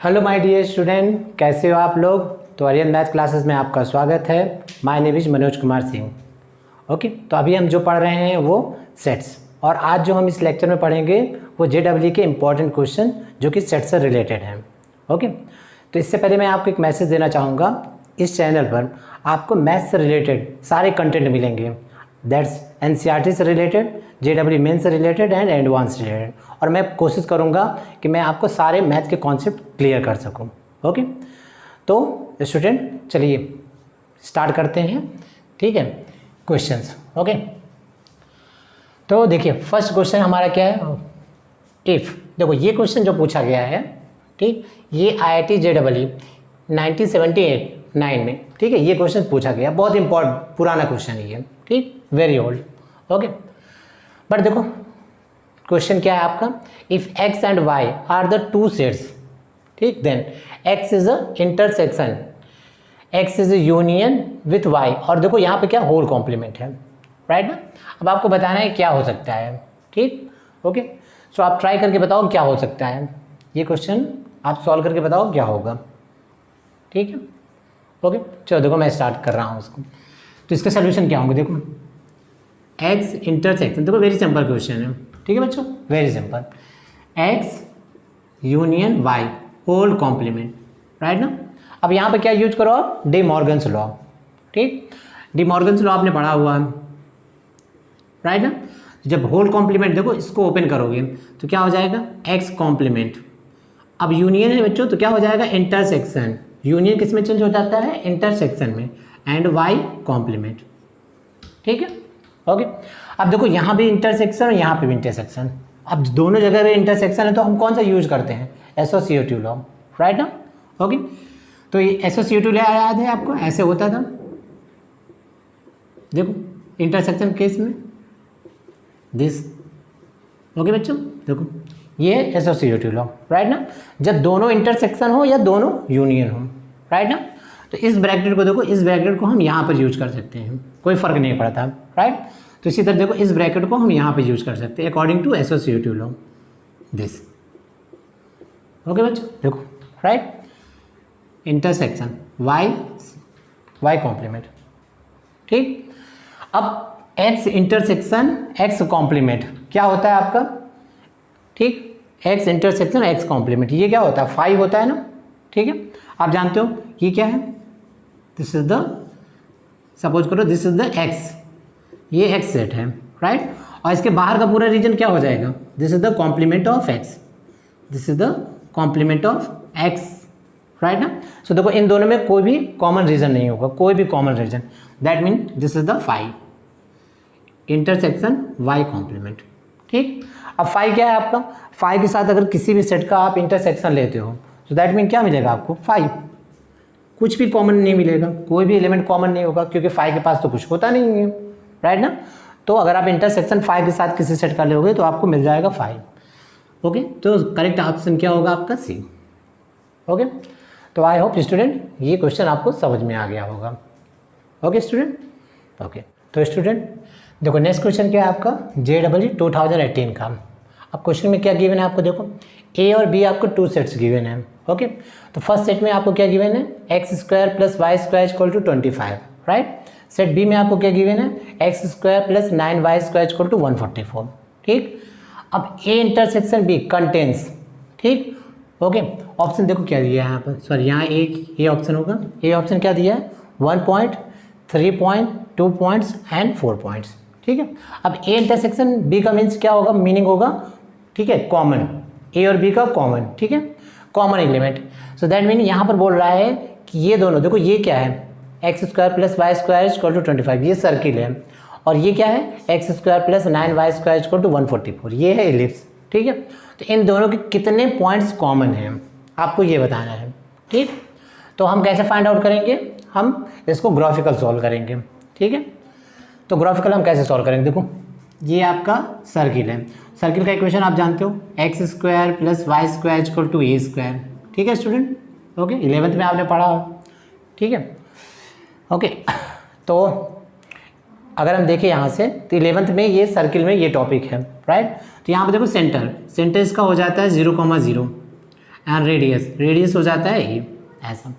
Hello my dear student, कैसे हो आप लोग। तो आर्यन मैथ क्लासेस में आपका स्वागत है। My name is Manoj Kumar Singh. Okay, तो अभी हम जो पढ़ रहे हैं वो सेट्स, और आज जो हम इस लेक्चर में पढ़ेंगे वो JEE के इम्पॉर्टेंट क्वेश्चन जो कि सेट से रिलेटेड हैं। ओके, तो इससे पहले मैं आपको एक मैसेज देना चाहूँगा। इस चैनल पर आपको मैथ से रिलेटेड सारे कंटेंट मिलेंगे, दैट्स NCERT से रिलेटेड, JEE मेन से रिलेटेड एंड एडवांस रिलेटेड, और मैं कोशिश करूँगा कि मैं आपको सारे मैथ के कॉन्सेप्ट क्लियर कर सकूँ। ओके, तो स्टूडेंट चलिए स्टार्ट करते हैं। ठीक है, क्वेश्चंस। ओके, तो देखिए फर्स्ट क्वेश्चन हमारा क्या है। इफ़, देखो ये क्वेश्चन जो पूछा गया है, ठीक, ये IIT JEE 1978-9 में, ठीक है, ये क्वेश्चन पूछा गया। बहुत इंपॉर्टेंट पुराना क्वेश्चन है ये, ठीक, वेरी ओल्ड। ओके, बट देखो क्वेश्चन क्या है आपका। If x and y are the two sets, ठीक, then x is a intersection, x is a union with y, और देखो यहाँ पे क्या होल कॉम्प्लीमेंट है, राइट ना। अब आपको बताना है क्या हो सकता है, ठीक। ओके, सो आप ट्राई करके बताओ क्या हो सकता है। ये क्वेश्चन आप सॉल्व करके बताओ क्या होगा, ठीक है। ओके, चलो देखो मैं स्टार्ट कर रहा हूँ उसको। तो इसका सोल्यूशन क्या होंगे, देखो x इंटरसेक्शन, देखो वेरी सिंपल क्वेश्चन है, ठीक है बच्चों, very simple. x union y whole complement, right ना। अब यहाँ पे क्या यूज करो आप, डी मॉर्गन्स लॉ, ठीक, डी मॉर्गन्स लॉ आपने पढ़ा हुआ है, राइट ना। जब होल कॉम्प्लीमेंट, देखो इसको ओपन करोगे तो क्या हो जाएगा, x कॉम्प्लीमेंट। अब यूनियन है बच्चों तो क्या हो जाएगा, इंटरसेक्शन। यूनियन किस में चेंज हो जाता है, इंटरसेक्शन में, एंड y कॉम्प्लीमेंट, ठीक है। ओके, अब देखो यहाँ भी इंटरसेक्शन और यहाँ पे भी इंटरसेक्शन। अब दोनों जगह इंटरसेक्शन है तो हम कौन सा यूज करते हैं, एसोसिएटिव लॉ, राइट ना। ओके, तो ये एसोसिएटिव लॉ याद है आपको, ऐसे होता था, देखो इंटरसेक्शन केस में दिस। ओके बच्चों, देखो ये एसोसिएटिव लॉ, राइट ना, जब दोनों इंटरसेक्शन हो या दोनों यूनियन हो, राइट ना। तो इस ब्रैकेट को देखो, इस ब्रैकेट को हम यहाँ पर यूज कर सकते हैं, कोई फर्क नहीं पड़ता, राइट। तो इसी तरह देखो इस ब्रैकेट को हम यहाँ पे यूज कर सकते हैं according to associative law this. Okay बच्चों, देखो राइट, इंटरसेक्शन y कॉम्प्लीमेंट, ठीक। अब x इंटरसेक्शन x कॉम्प्लीमेंट क्या होता है आपका, ठीक, x इंटरसेक्शन x कॉम्प्लीमेंट, ये क्या होता है, 5 होता है ना, ठीक है। आप जानते हो ये क्या है, दिस इज द, सपोज करो दिस इज द x, ये x सेट है, राइट, और इसके बाहर का पूरा रीजन क्या हो जाएगा, this is the complement of x, this is the complement of x, right ना। सो देखो इन दोनों में कोई भी कॉमन रीजन नहीं होगा, कोई भी common region, that mean this is the 5 intersection y complement, ठीक। अब 5 क्या है आपका, 5 के साथ अगर किसी भी सेट का आप इंटरसेक्शन लेते हो तो दैट मीन क्या मिलेगा आपको, 5, कुछ भी कॉमन नहीं मिलेगा, कोई भी एलिमेंट कॉमन नहीं होगा, क्योंकि 5 के पास तो कुछ होता नहीं है, राइट ना। तो अगर आप इंटरसेक्शन 5 के साथ किसी सेट का लोगे तो आपको मिल जाएगा 5। ओके, तो करेक्ट ऑप्शन क्या होगा आपका C। ओके, तो आई होप स्टूडेंट ये क्वेश्चन आपको समझ में आ गया होगा। ओके स्टूडेंट, ओके, तो स्टूडेंट देखो नेक्स्ट क्वेश्चन क्या है आपका, JEE 2018 का। अब क्वेश्चन में क्या गिवन है आपको, देखो A और B आपको 2 सेट्स गिवन है। ओके, तो फर्स्ट सेट में आपको क्या गिवन है, x² + y² = 25, right. Set B में आपको क्या गिवन है, x² + 9y² = 144, ठीक। अब A इंटरसेक्शन B कंटेंस, ठीक। ओके, ऑप्शन देखो क्या दिया है यहाँ पर, सॉरी यहाँ एक ये ऑप्शन होगा, ये ऑप्शन क्या दिया है, 1 point, 3 point, 2 points and 4 points, ठीक है। अब A इंटरसेक्शन B का मीन्स क्या होगा, मीनिंग होगा, ठीक है, कॉमन, A और B का कॉमन, ठीक है, common element. So that mean यहाँ पर बोल रहा है कि ये दोनों, देखो ये क्या है, x² + y² = 25, ये सर्किल है, और ये क्या है, x² + 9y² = 144, ये है एलिप्स, ठीक है। तो इन दोनों के कितने पॉइंट्स कॉमन हैं आपको ये बताना है, ठीक। तो हम कैसे फाइंड आउट करेंगे, हम इसको ग्राफिकल सॉल्व करेंगे, ठीक है। तो ग्राफिकल हम कैसे सॉल्व करेंगे, देखो ये आपका सर्किल है, सर्किल का इक्वेशन आप जानते हो, x² + y² = a², ठीक है स्टूडेंट। ओके, 11th में आपने पढ़ा, ठीक है। ओके, तो अगर हम देखें यहाँ से तो 11th में ये सर्किल में ये टॉपिक है, राइट। तो यहाँ पे देखो सेंटर इसका हो जाता है 0,0, एंड रेडियस हो जाता है ए। ऐसा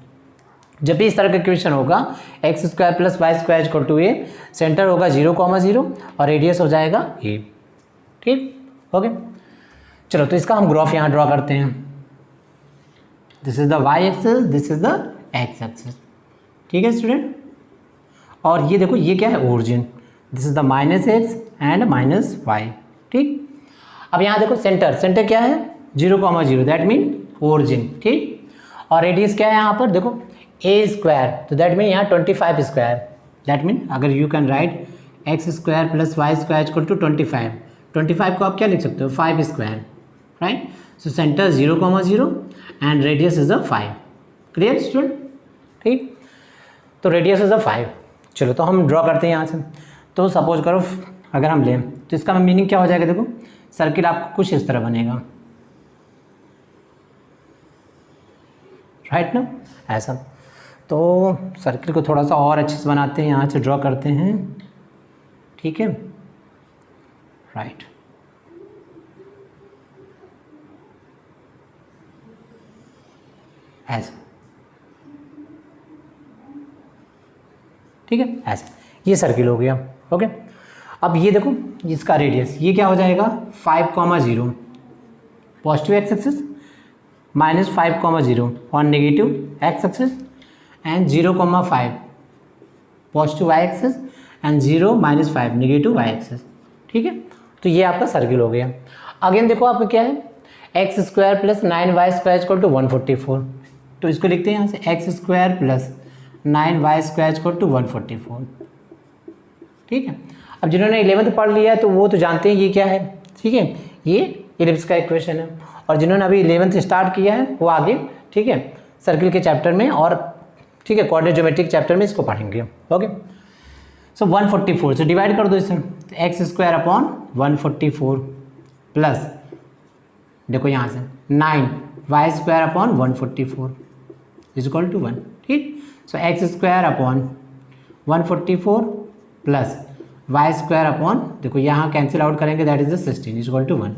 जब भी इस तरह का इक्वेशन होगा x square plus Y square equal to a, centre होगा 0,0 और रेडियस हो जाएगा ए। ठीक ओके, चलो तो इसका हम ग्राफ यहाँ ड्रॉ करते हैं। This is the y axis, this is the x axis. ठीक है स्टूडेंट, और ये देखो ये क्या है origin, this is the minus x and minus y. ठीक, अब यहाँ देखो सेंटर क्या है 0,0, दैट मीन ओरिजिन। ठीक, और रेडियस क्या है यहाँ पर देखो ए स्क्वायर, तो दैट मीन यहाँ 25 स्क्वायर, दैट मीन अगर you can write x square plus Y square equal to 25 को आप क्या लिख सकते हो 5 square, right. So centre 0,0 and radius is a 5। Clear student? ठीक, तो रेडियस इज अ 5। चलो तो हम ड्रॉ करते हैं यहाँ से। तो सपोज करो अगर हम लें तो इसका मीनिंग क्या हो जाएगा, देखो सर्किल आपको कुछ इस तरह बनेगा, राइट ना, ऐसा। तो सर्किल को थोड़ा सा और अच्छे से बनाते हैं, यहाँ से ड्रॉ करते हैं। ठीक है, राइट। ऐसा, ठीक है, ऐसा ये सर्किल हो गया। ओके, अब ये देखो इसका रेडियस ये क्या हो जाएगा 5,0 positive x axis, minus 5,0 on negative x axis and 0,5 positive y axis and 0 - 5 negative y axis. ठीक है, तो ये आपका सर्किल हो गया। अगेन देखो आपका क्या है x square plus 9y square equal to 144, तो इसको लिखते हैं यहाँ से x square plus 9y square equal to 144। ठीक है, अब जिन्होंने 11th पढ़ लिया है तो वो तो जानते हैं ये क्या है। ठीक है, ये इलिप्स का इक्वेशन है, और जिन्होंने अभी 11th स्टार्ट किया है वो आगे ठीक है सर्किल के चैप्टर में और ठीक है कोऑर्डिनेट ज्योमेट्रिक चैप्टर में इसको पढ़ेंगे। ओके, सो 144 से डिवाइड कर दो इसे, तो एक्स स्क्वायर अपॉन 144 प्लस देखो यहाँ से 9y square upon 144 is equal to 1। ठीक, so X square upon 144 plus Y square upon देखो यहाँ कैंसिल आउट करेंगे that is 16 is equal to 1।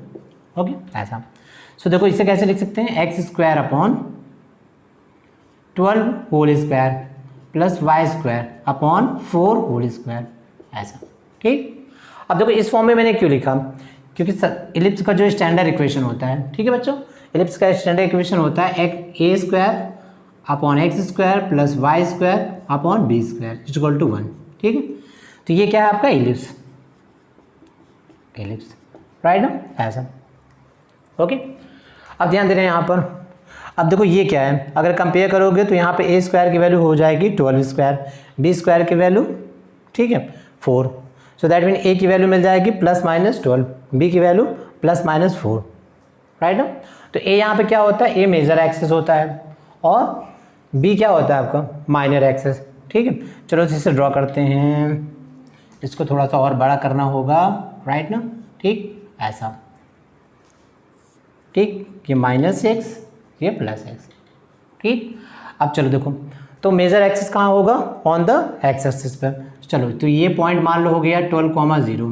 Okay, ऐसा। सो देखो इसे कैसे लिख सकते हैं x square upon 12 whole square plus Y square upon 4 whole square, ऐसा। ठीक, अब देखो इस फॉर्म में मैंने क्यों लिखा, क्योंकि इलिप्स का जो स्टैंडर्ड इक्वेशन होता है, ठीक है बच्चों, इलिप्स का स्टैंडर्ड इक्वेशन होता है A square upon X square plus Y square upon B square is equal to 1। ठीक है, तो ये क्या है आपका इलिप्स, राइट ना, ऐसा। ओके, अब ध्यान दे रहे हैं यहाँ पर। अब देखो ये क्या है, अगर कंपेयर करोगे तो यहाँ पे ए स्क्वायर की वैल्यू हो जाएगी 12 स्क्वायर, बी स्क्वायर की वैल्यू ठीक है 4, सो दैट मीन ए की वैल्यू मिल जाएगी +-12, बी की वैल्यू +-4, राइट ना। तो ए यहाँ पे क्या होता है, ए मेजर एक्सेस होता है और बी क्या होता है आपका माइनर एक्सेस। ठीक है, चलो इसे ड्रॉ करते हैं, इसको थोड़ा सा और बड़ा करना होगा, राइट ना। ठीक, ऐसा। ठीक, ये -x ये +x। ठीक, अब चलो देखो तो मेजर एक्सिस कहाँ होगा ऑन द एक्स एक्सिस पर। चलो तो ये पॉइंट मान लो हो गया 12,0,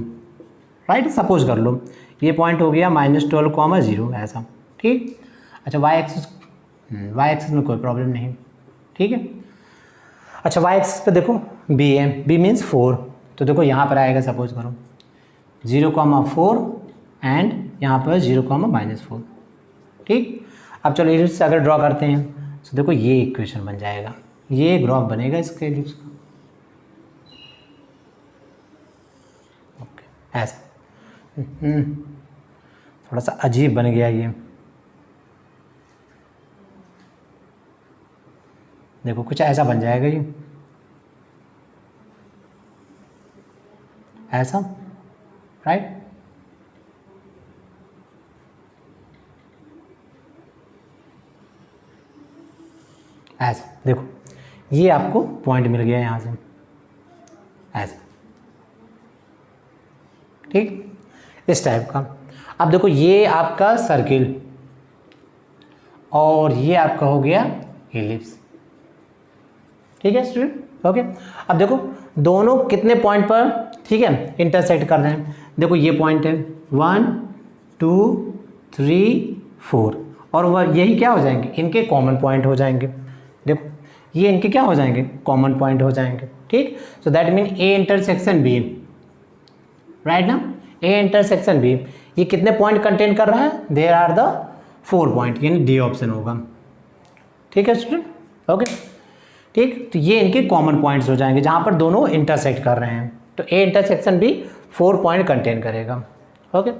राइट, सपोज कर लो ये पॉइंट हो गया -12,0 ऐसा। ठीक, अच्छा वाई एक्सिस में कोई प्रॉब्लम नहीं। ठीक है, अच्छा वाई एक्सिस पे देखो बी है, बी मीन्स 4, तो देखो यहाँ पर आएगा सपोज करो 0,4 एंड यहाँ पर 0,-4। ठीक, अब चलो इलिप्स अगर ड्रॉ करते हैं तो देखो ये इक्वेशन बन जाएगा, ये ग्राफ बनेगा इसके इलिप्स का। ओके, ऐसा थोड़ा सा अजीब बन गया ये, देखो कुछ ऐसा बन जाएगा ये, ऐसा, राइट। ऐसा देखो ये आपको पॉइंट मिल गया यहाँ से, ऐसा। ठीक, इस टाइप का। अब देखो ये आपका सर्किल और ये आपका हो गया इलिप्स। ठीक है स्टूडेंट, ओके। अब देखो दोनों कितने पॉइंट पर ठीक है इंटरसेक्ट कर रहे हैं, देखो ये पॉइंट है 1 2 3 4 और वह यही क्या हो जाएंगे, इनके कॉमन पॉइंट हो जाएंगे। देखो ये इनके क्या हो जाएंगे, कॉमन पॉइंट हो जाएंगे, ठीक। So that mean a intersection b, right ना, ए इंटरसेक्शन बी, ये कितने पॉइंट कंटेन कर रहा है, देयर आर द 4 पॉइंट, यानी डी ऑप्शन होगा, ठीक है स्टूडेंट, ओके ठीक। तो ये इनके कॉमन पॉइंट्स हो जाएंगे जहाँ पर दोनों इंटरसेक्ट कर रहे हैं, तो ए इंटरसेक्शन भी 4 पॉइंट कंटेन करेगा, ओके।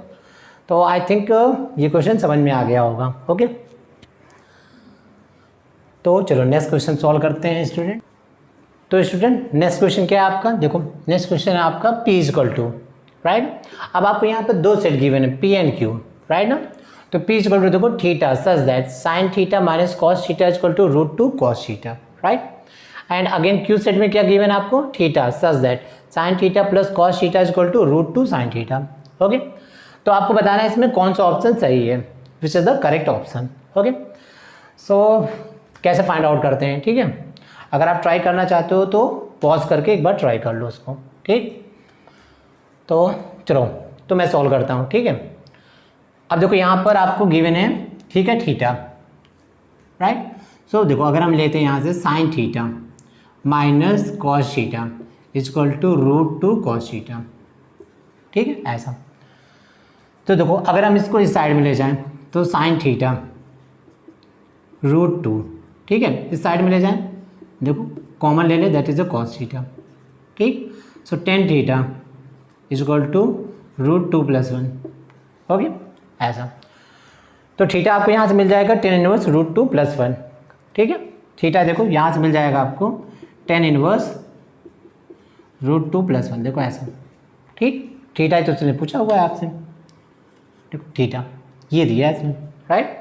तो आई थिंक ये क्वेश्चन समझ में आ गया होगा, ओके। तो चलो नेक्स्ट क्वेश्चन सॉल्व करते हैं स्टूडेंट। तो स्टूडेंट नेक्स्ट क्वेश्चन क्या है आपका, देखो नेक्स्ट क्वेश्चन है आपका P इक्वल टू, राइट। अब आपको यहाँ पर 2 सेट गिवन है P एंड Q, राइट ना। तो P इक्वल टू देखो theta such that sine theta minus cos theta equal to √2 cos theta, right. And again Q set में क्या गिवन है आपको, theta such that sine theta plus cos theta equal to √2 sine theta, okay. तो आपको बताना है इसमें कौन सा ऑप्शन सही है, which is the correct option, okay. So कैसे फाइंड आउट करते हैं, ठीक है। अगर आप ट्राई करना चाहते हो तो पॉज करके एक बार ट्राई कर लो उसको, ठीक। तो चलो तो मैं सॉल्व करता हूँ, ठीक है। अब देखो यहाँ पर आपको गिवन है, ठीक है, थीटा, राइट। सो देखो अगर हम लेते हैं यहाँ से sine theta minus cos theta equal to √2 cos theta, ठीक है, ऐसा। तो देखो अगर हम इसको इस साइड में ले जाएं तो साइन थीटा √2, ठीक है, इस साइड में ले जाएं, देखो कॉमन ले ले, that is a cos theta, ठीक। So tan theta equal to √2 + 1, okay, ऐसा। तो थीटा आपको यहाँ से मिल जाएगा tan इनवर्स √2 + 1, ठीक है। थीटा देखो यहाँ से मिल जाएगा आपको tan इनवर्स √2 + 1, देखो ऐसा, ठीक। थीटा ही तो उसने पूछा हुआ है आपसे, देखो थीटा ये दिया है इसमें, राइट।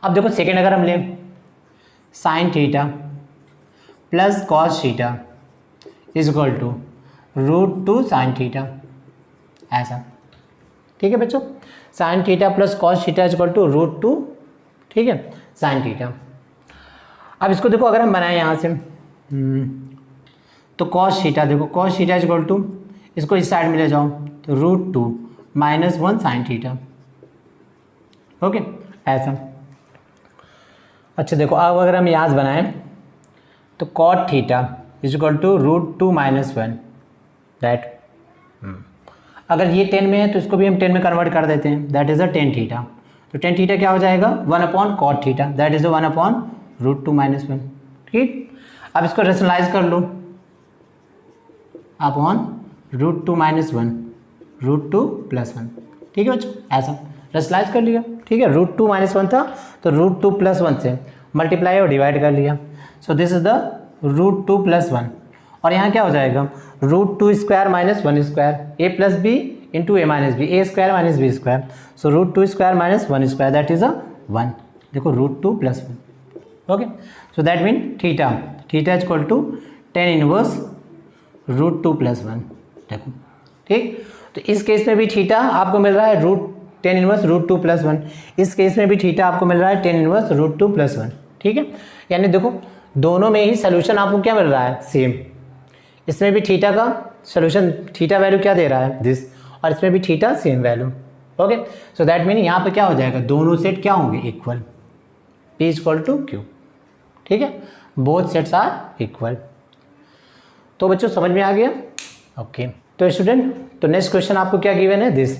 अब देखो सेकेंड अगर हम लें sine theta plus cos theta equal to √2 sine theta, ऐसा, ठीक है बच्चों। Sine theta plus cos theta equal to √2, ठीक है, साइन थीटा। अब इसको देखो अगर हम बनाएं यहाँ से तो कॉस थीटा, देखो कॉस थीटा इक्वल टू, इसको इस साइड में ले जाओ तो √2 - 1 साइन थीटा, ओके, ऐसा। अच्छा देखो अब अगर हम यहाँ से बनाएं तो cot theta equal to √2 - 1, that, अगर ये 10 में है तो इसको भी हम 10 में कन्वर्ट कर देते हैं, that is a tan theta. तो tan थीटा क्या हो जाएगा, 1 cot थीटा, दैट इज़ 1 √2 - 1, ठीक। अब इसको रेशनलाइज कर लो अपॉन √2 - 1 √2 + 1, ठीक है बच्चों, ऐसा रेशनलाइज कर लिया, ठीक है। √2 - 1 था तो √2 + 1 से मल्टीप्लाई और डिवाइड कर लिया, सो दिस इज द √2 + 1, और यहाँ क्या हो जाएगा √2² - 1² a + b into a - b, a² - b², so √2² - 1², that is 1, देखो √2 + 1, okay. So that mean theta equal to tan inverse √2 + 1, देखो, ठीक। तो इस केस में भी थीटा आपको मिल रहा है tan इनवर्स √2 + 1, इस केस में भी थीटा आपको मिल रहा है tan इनवर्स √2 + 1, ठीक है। यानी देखो दोनों में ही सोल्यूशन आपको क्या मिल रहा है, सेम। इसमें भी थीटा का सोल्यूशन, थीटा वैल्यू क्या दे रहा है, दिस, और इसमें भी theta same value, okay. So that mean यहाँ पे क्या हो जाएगा, दोनों सेट क्या होंगे, इक्वल, P = Q, ठीक है, बोथ सेट्स आर इक्वल। तो बच्चों समझ में आ गया, ओके। तो स्टूडेंट तो नेक्स्ट क्वेश्चन आपको क्या गिवन है, this,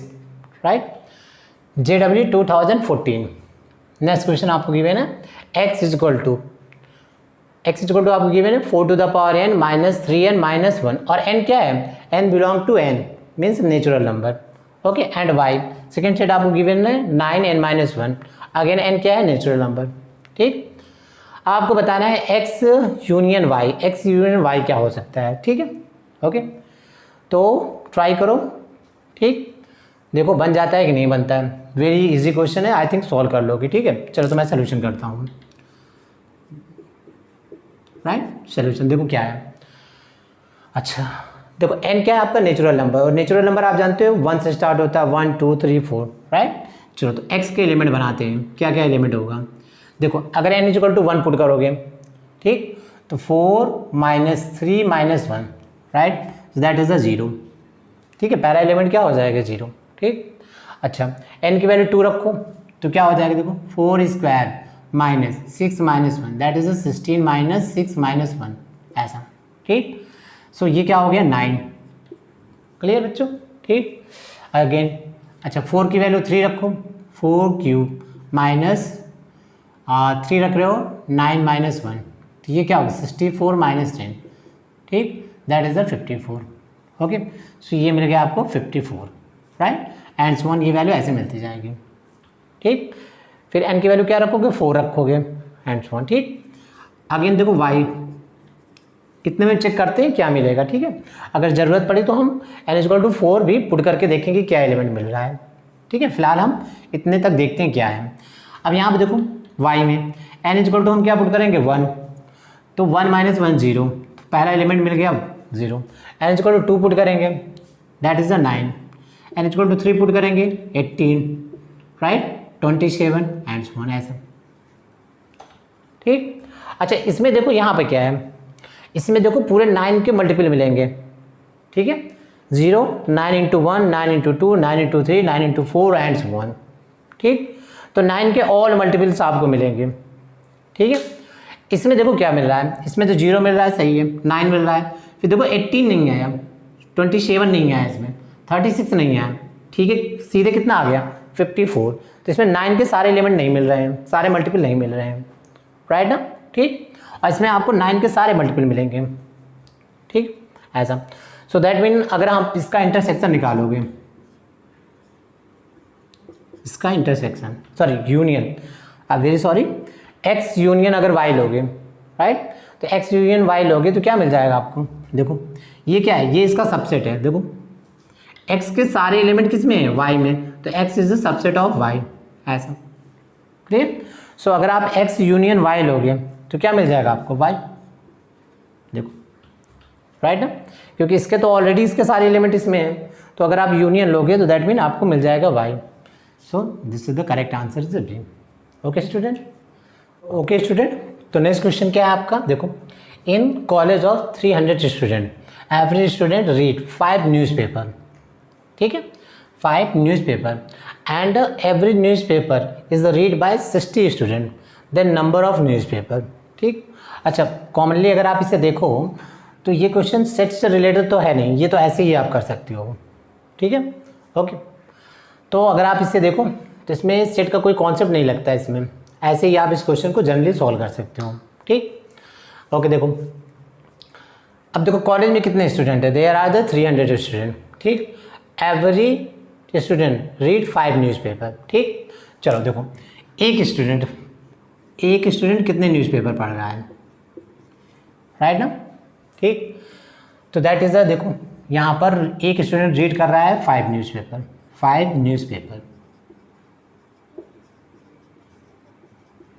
right, JW 2014, next question आपको गिवन है x = आपको गिवन है 4 to the power n - 3n - 1, और n क्या है, n belong to n means natural number, okay. And y second set आपको गिवन है 9n - 1, अगेन n क्या है, नेचुरल नंबर, ठीक। आपको बताना है x यूनियन y क्या हो सकता है, ठीक है, ओके। तो ट्राई करो, ठीक, देखो बन जाता है कि नहीं बनता है, वेरी इजी क्वेश्चन है, आई थिंक सॉल्व कर लोगे, ठीक है। चलो तो मैं सोल्यूशन करता हूँ, राइट। सोल्यूशन देखो क्या है, अच्छा देखो n क्या है आपका, नेचुरल नंबर, और नेचुरल नंबर आप जानते हो 1 से स्टार्ट होता है, 1 2 3 4, राइट। चलो तो x के एलिमेंट बनाते हैं, क्या क्या एलिमेंट होगा, देखो अगर n = 1 पुट करोगे, ठीक, तो 4 - 3 - 1, राइट, दैट इज अ 0, ठीक है, पहला एलिमेंट क्या हो जाएगा, 0, ठीक। अच्छा n की वैल्यू 2 रखो, तो क्या हो जाएगा देखो 4 square minus 6 minus 1 that is 16 minus 6 minus 1 ऐसा। ठीक, सो ये क्या हो गया 9। क्लियर बच्चों? ठीक, अगेन अच्छा 4 की वैल्यू 3 रखो, 4 क्यूब माइनस 3 रख रहे हो 9 माइनस 1, तो ये क्या होगा 64 माइनस 10। ठीक, दैट इज द 54। ओके, सो ये मिल गया आपको 54 राइट, एंड सो ऑन, ये वैल्यू ऐसे मिलती जाएगी। ठीक, फिर n की वैल्यू क्या रखोगे 4 रखोगे एंड सो ऑन। ठीक, अगेन देखो y कितने में चेक करते हैं क्या मिलेगा। ठीक है, अगर ज़रूरत पड़ी तो हम n=4 भी पुट करके देखेंगे क्या एलिमेंट मिल रहा है। ठीक है, फिलहाल हम इतने तक देखते हैं क्या है। अब यहाँ पे देखो y में n हम क्या पुट करेंगे 1, तो 1 माइनस 1 0, तो पहला एलिमेंट मिल गया 0। n=2 पुट करेंगे that is the 9, n=3 put करेंगे 18 राइट, 27 एंड सो ऑन ऐसा। ठीक, अच्छा इसमें देखो यहाँ पे क्या है, इसमें देखो पूरे 9 के मल्टीपल मिलेंगे। ठीक है, 0 9 into 1 9 into 2 9 into 3 9 into 4 and so on. ठीक, तो 9 के ऑल मल्टीपल्स आपको मिलेंगे। ठीक है, इसमें देखो क्या मिल रहा है, इसमें तो 0 मिल रहा है, सही है, 9 मिल रहा है, फिर देखो 18 नहीं आया, 27 नहीं आया, इसमें 36 नहीं आया। ठीक है, सीधे कितना आ गया 54, तो इसमें 9 के सारे एलिमेंट नहीं मिल रहे हैं, सारे मल्टीपल नहीं मिल रहे हैं राइट ना। ठीक, और इसमें आपको 9 के सारे मल्टीपल मिलेंगे। ठीक, ऐसा, सो दैट मीन अगर हम इसका इंटरसेक्शन निकालोगे, इसका intersection sorry union, very sorry, x union अगर y लोगे राइट, तो x यूनियन y लोगे तो क्या मिल जाएगा आपको, देखो ये क्या है, ये इसका सबसेट है। देखो x के सारे एलिमेंट किस में है y में, तो x is the subset of y ऐसा। क्लियर? सो अगर आप x यूनियन y लोगे तो क्या मिल जाएगा आपको y, देखो राइट ना, क्योंकि इसके तो ऑलरेडी इसके सारे एलिमेंट इसमें हैं, तो अगर आप यूनियन लोगे तो दैट मीन आपको मिल जाएगा y। So this is the correct answer is D. Okay student, okay student, तो नेक्स्ट क्वेश्चन क्या है आपका, देखो in college of 300 student average student read 5 newspaper. ठीक है, 5 newspaper and average newspaper is the read by 60 student, then number of newspaper. ठीक, अच्छा commonly अगर आप इसे देखो तो ये क्वेश्चन सेट से रिलेटेड तो है नहीं, ये तो ऐसे ही आप कर सकते हो। ठीक है, ओके, तो अगर आप इसे देखो तो इसमें सेट का कोई कॉन्सेप्ट नहीं लगता है इसमें, ऐसे ही आप इस क्वेश्चन को जनरली सॉल्व कर सकते हो। ठीक, ओके, देखो अब देखो कॉलेज में कितने स्टूडेंट है, देयर आर द 300 स्टूडेंट। ठीक, एवरी स्टूडेंट रीड 5 न्यूज़पेपर। ठीक, चलो देखो एक स्टूडेंट कितने न्यूज़पेपर पढ़ रहा है राइट ना। ठीक, तो दैट इज़ द, देखो यहाँ पर एक स्टूडेंट रीड कर रहा है 5 न्यूज़पेपर, 5 न्यूज़पेपर।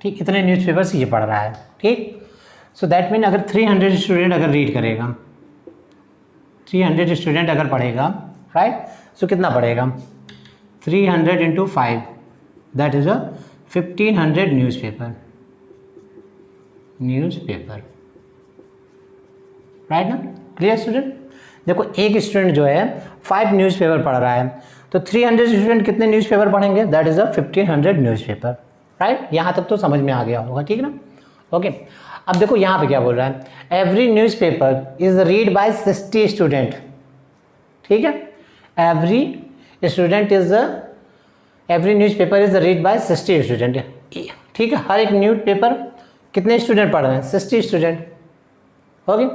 ठीक, इतने न्यूज़पेपर्स ये पढ़ रहा है। ठीक, सो दैट मीन अगर 300 स्टूडेंट अगर रीड करेगा, 300 स्टूडेंट अगर पढ़ेगा राइट, सो कितना पढ़ेगा 300 into 5 that is 1500 newspaper right ना। Clear student? देखो एक स्टूडेंट जो है 5 न्यूज़पेपर पढ़ रहा है, तो 300 स्टूडेंट कितने न्यूज़पेपर पढ़ेंगे, दैट इज 1500 न्यूज़पेपर राइट। यहाँ तक तो समझ में आ गया होगा, ठीक ना। ओके, अब देखो यहाँ पे क्या बोल रहा है, every newspaper is read by 60 student. ठीक है, every newspaper is read by 60 student. ठीक है, हर एक न्यूज़पेपर कितने स्टूडेंट पढ़ रहे हैं, 60 student. Okay,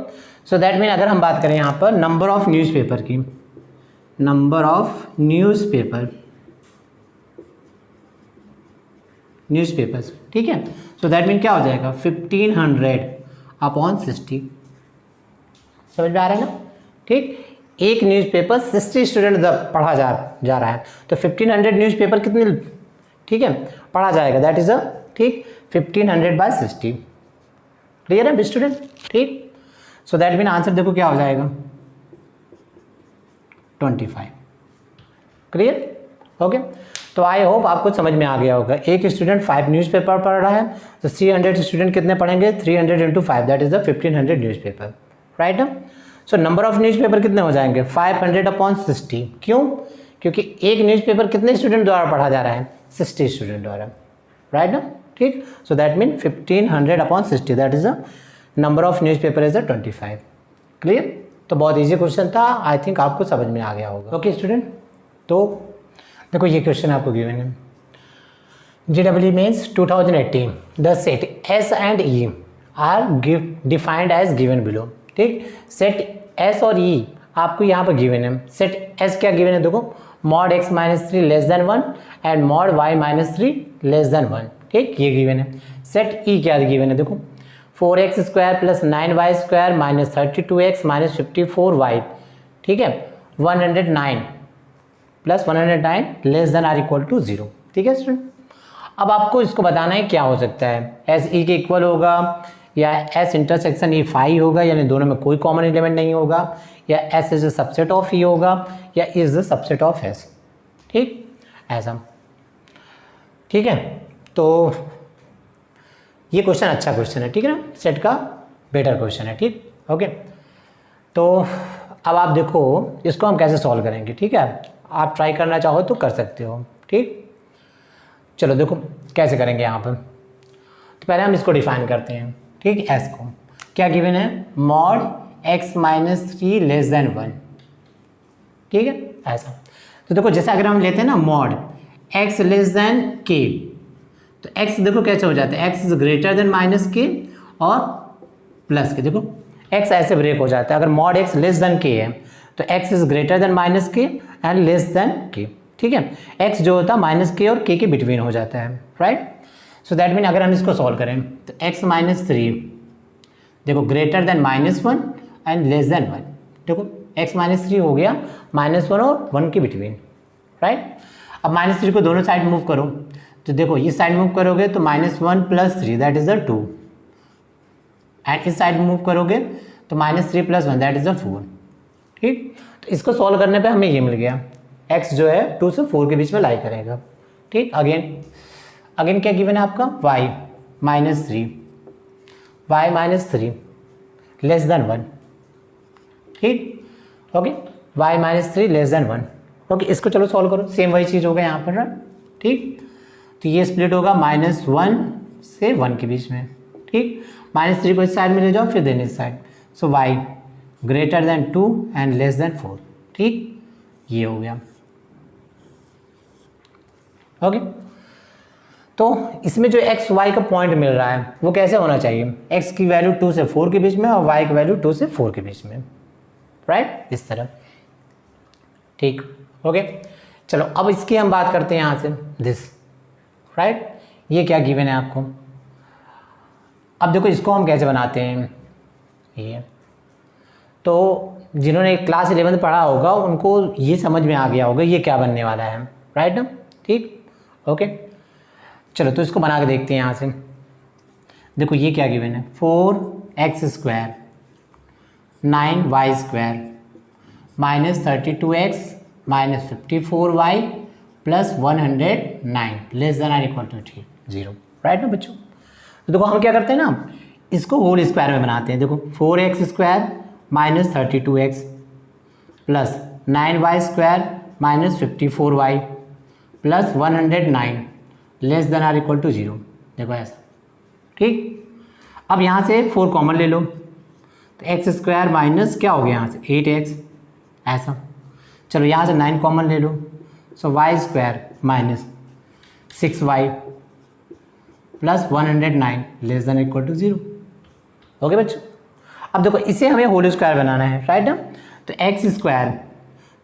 so that mean अगर हम बात करें यहाँ पर नंबर ऑफ न्यूज़पेपर की, नंबर ऑफ न्यूज़पेपर्स, ठीक है, सो दैट मीन क्या हो जाएगा 1500 अपॉन 60। समझ में आ रहा है ना। ठीक, एक न्यूज़पेपर 60 स्टूडेंट पढ़ा जा रहा है, तो 1500 न्यूज़पेपर कितने, ठीक है, पढ़ा जाएगा, दैट इज ठीक 1500 बाय 60। क्लियर है स्टूडेंट? ठीक, सो दैट मीन आंसर देखो क्या हो जाएगा 25। क्लियर? ओके, तो आई होप आपको समझ में आ गया होगा। एक स्टूडेंट 5 न्यूज़पेपर पढ़ रहा है, तो 300 स्टूडेंट कितने पढ़ेंगे, 300 into 5 that is 1500 newspaper right. So number of newspaper कितने हो जाएंगे 500 अपॉन 60। क्यों? क्योंकि एक न्यूज़पेपर कितने स्टूडेंट द्वारा पढ़ा जा रहा है, 60 स्टूडेंट द्वारा, राइट ना, ठीक। So that mean 1500/60, that is the number of news paper is 25। Clear. तो बहुत ईजी क्वेश्चन था, आई थिंक आपको समझ में आ गया होगा। ओके स्टूडेंट, तो देखो ये क्वेश्चन आपको गिवन है, GW means 2018, the set S and E are defined as given below। ठीक, सेट S और E आपको यहाँ पर गिवन है। सेट S क्या गिवन है, देखो mod x - 3 less than 1 and mod y - 3 less than 1। ठीक, ये गिवन है। सेट E क्या गिवन है, देखो 4x² + 9y² - 32x - 54y। ठीक है, 109 + 109 less than or equal to 0। ठीक है स्टूडेंट, अब आपको इसको बताना है क्या हो सकता है, एस ई के इक्वल होगा या एस इंटरसेक्शन ई फाई होगा, यानी दोनों में कोई कॉमन एलिमेंट नहीं होगा, या S is a subset of E होगा, या is a subset of S. ठीक, ऐसा। ठीक है, तो ये क्वेश्चन अच्छा क्वेश्चन है, ठीक है ना, सेट का बेटर क्वेश्चन है। ठीक, ओके। तो अब आप देखो इसको हम कैसे सॉल्व करेंगे। ठीक है, आप ट्राई करना चाहो तो कर सकते हो। ठीक, चलो देखो कैसे करेंगे यहाँ पर। तो पहले हम इसको डिफाइन करते हैं। ठीक, एस को क्या गिवन है, mod x - 3 लेस देन 1। ठीक है, ऐसा। तो देखो जैसे अगर हम लेते हैं ना mod x less than k, तो x देखो कैसे हो जाता है, x is greater then -k और प्लस के। देखो x ऐसे ब्रेक हो जाता है, अगर mod x less than k है तो x is greater then -k and less then k। ठीक है, x जो होता है -k और k के बिटवीन हो जाता है, राइट। सो दैट मीन अगर हम इसको सॉल्व करें तो x - 3 देखो greater than -1 and less then 1। देखो x - 3 हो गया -1 और 1 के बिटवीन, राइट। अब -3 को दोनों साइड मूव करो, तो देखो इस साइड मूव करोगे तो -1 + 3 दैट इज 2, एंड इस साइड मूव करोगे तो -3 + 1 दैट इज 4। ठीक, तो इसको सॉल्व करने पे हमें ये मिल गया, x जो है 2 से 4 के बीच में लाई करेगा। ठीक, अगेन क्या गिवन है आपका, y - 3 लेस देन 1। ठीक, okay, y - 3 less than 1। Okay, इसको चलो सॉल्व करो, सेम वही चीज़ होगा यहाँ पर, राइट। ठीक, तो ये स्प्लिट होगा -1 से 1 के बीच में। ठीक, -3 को इस साइड में ले जाओ, फिर देन इस side. So y greater than 2 and less then 4। ठीक, ये हो गया। ओके, तो इसमें जो x y का पॉइंट मिल रहा है वो कैसे होना चाहिए, x की वैल्यू 2 से 4 के बीच में और y की वैल्यू 2 से 4 के बीच में, राइट, इस तरह। ठीक, ओके, चलो अब इसकी हम बात करते हैं यहाँ से, दिस, राइट। ये क्या गिवन है आपको, अब देखो इसको हम कैसे बनाते हैं। ये तो जिन्होंने क्लास 11 पढ़ा होगा उनको ये समझ में आ गया होगा ये क्या बनने वाला है, राइट ना। ठीक, ओके, चलो तो इसको बना के देखते हैं यहाँ से। देखो ये क्या गिवन है, 4x² 9y² -32x -54y + 109 less than or equal to 0, right ना बच्चों। तो देखो हम क्या करते हैं ना, इसको होल स्क्वायर में बनाते हैं। देखो 4x² -32x + 9y² -54y + 109 less than or equal to 0। देखो ऐसा। ठीक, अब यहाँ से 4 कॉमन ले लो, तो x² माइनस क्या हो गया यहाँ से 8x, ऐसा। चलो यहाँ से 9 कॉमन ले लो, so y² - 6y + 109 less than equal to 0। Okay बच्चों, अब देखो इसे हमें होल स्क्वायर बनाना है, राइट ना। तो x²,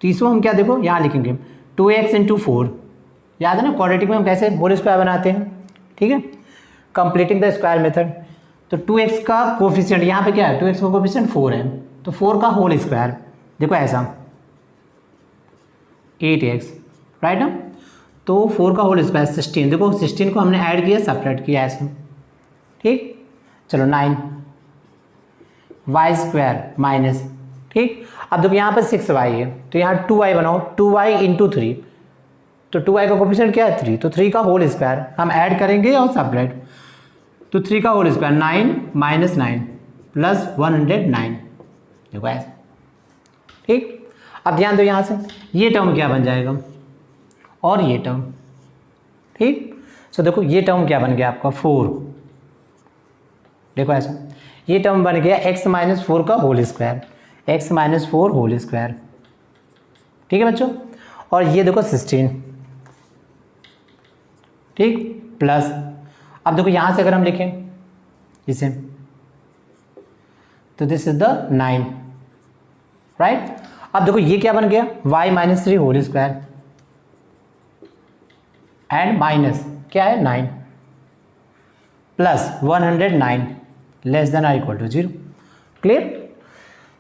तो इसको हम क्या, देखो यहाँ लिखेंगे 2x × 4, याद है ना क्वाड्रेटिक में हम कैसे होल स्क्वायर बनाते हैं। ठीक है, कंप्लीटिंग द स्क्वायर मेथड। तो 2x का कोफिशिएंट यहाँ पे क्या है, 2x का कोफिशिएंट 4 है, तो 4 का होल स्क्वायर देखो ऐसा 8x, राइट ना। तो 4 का होल स्क्वायर 16, देखो 16 को हमने ऐड किया सब्ट्रैक्ट किया ऐसे। ठीक, चलो 9 y² माइनस, ठीक। अब देखो यहाँ पर 6y है तो यहाँ 2y बनाओ, 2y × 3, तो 2y का कोफिशिएंट क्या है 3, तो 3 का होल स्क्वायर हम ऐड करेंगे और सब्ट्रैक्ट, तो 3 का होल स्क्वायर 9 - 9 + 109, देखो ऐसे। ठीक, अब ध्यान दो यहाँ से ये टर्म क्या बन जाएगा और ये टर्म, ठीक। सो देखो ये टर्म क्या बन गया आपका 4, देखो ऐसा ये टर्म बन गया x माइनस 4 का whole square, x minus 4 whole square, ठीक है बच्चों। और ये देखो 16, ठीक, प्लस अब देखो यहाँ से अगर हम लिखें इसे तो दिस इज द 9, राइट। अब देखो ये क्या बन गया y minus 3 whole square and minus क्या है 9 प्लस 109 लेस देन और इक्वल टू 0, क्लियर।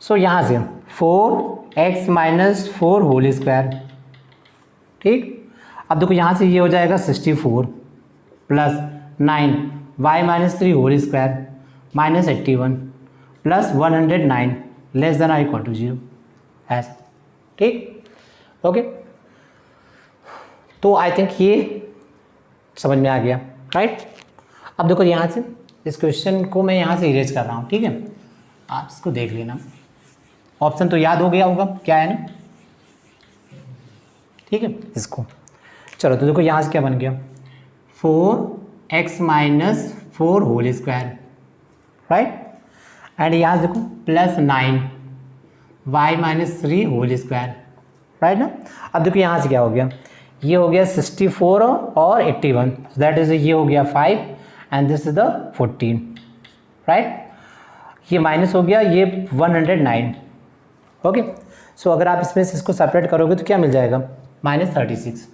सो यहाँ से 4x माइनस 4 होल स्क्वायर, ठीक। अब देखो यहाँ से ये हो जाएगा 64 plus 9 y minus 3 whole square minus 81 plus 109 less than और इक्वल टू 0, ऐसा, ठीक, ओके। तो आई थिंक ये समझ में आ गया, राइट। अब देखो यहाँ से इस क्वेश्चन को मैं यहाँ से इरेज कर रहा हूँ, ठीक है, आप इसको देख लेना। ऑप्शन तो याद हो गया होगा क्या है ना, ठीक है। इसको चलो तो देखो यहाँ से क्या बन गया 4x minus 4 whole square, right, and यहाँ से देखो plus 9 y minus 3 whole square, right ना। अब देखो यहाँ से क्या हो गया, ये हो गया 64 और 81, दैट इज ये हो गया 5 and this is the 14, right. ये माइनस हो गया ये 109, ओके। सो अगर आप इसमें से इसको सेपरेट करोगे तो क्या मिल जाएगा -36,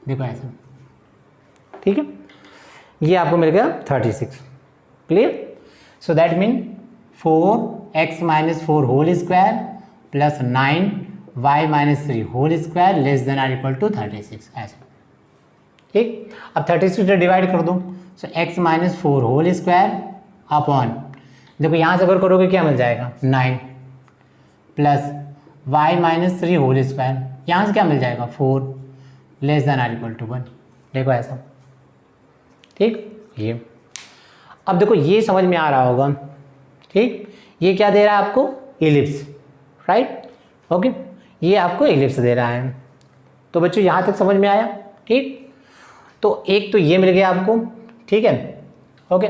देखो ऐसा, ठीक है, ये आपको मिल गया 36, clear. So that mean 4x minus 4 whole square plus 9 y minus 3 whole square less than or equal to 36, ऐसा, ठीक। अब 36 से डिवाइड कर दो, सो x minus 4 whole square upon, देखो यहाँ से अगर करोगे क्या मिल जाएगा 9 plus y minus 3 whole square, यहाँ से क्या मिल जाएगा 4 less than or equal to 1, देखो ऐसा, ठीक। ये अब देखो ये समझ में आ रहा होगा, ठीक। ये क्या दे रहा है आपको इलिप्स, राइट, ओके, ये आपको इलिप्स दे रहा है। तो बच्चों यहाँ तक समझ में आया, ठीक। तो एक तो ये मिल गया आपको, ठीक है, ओके।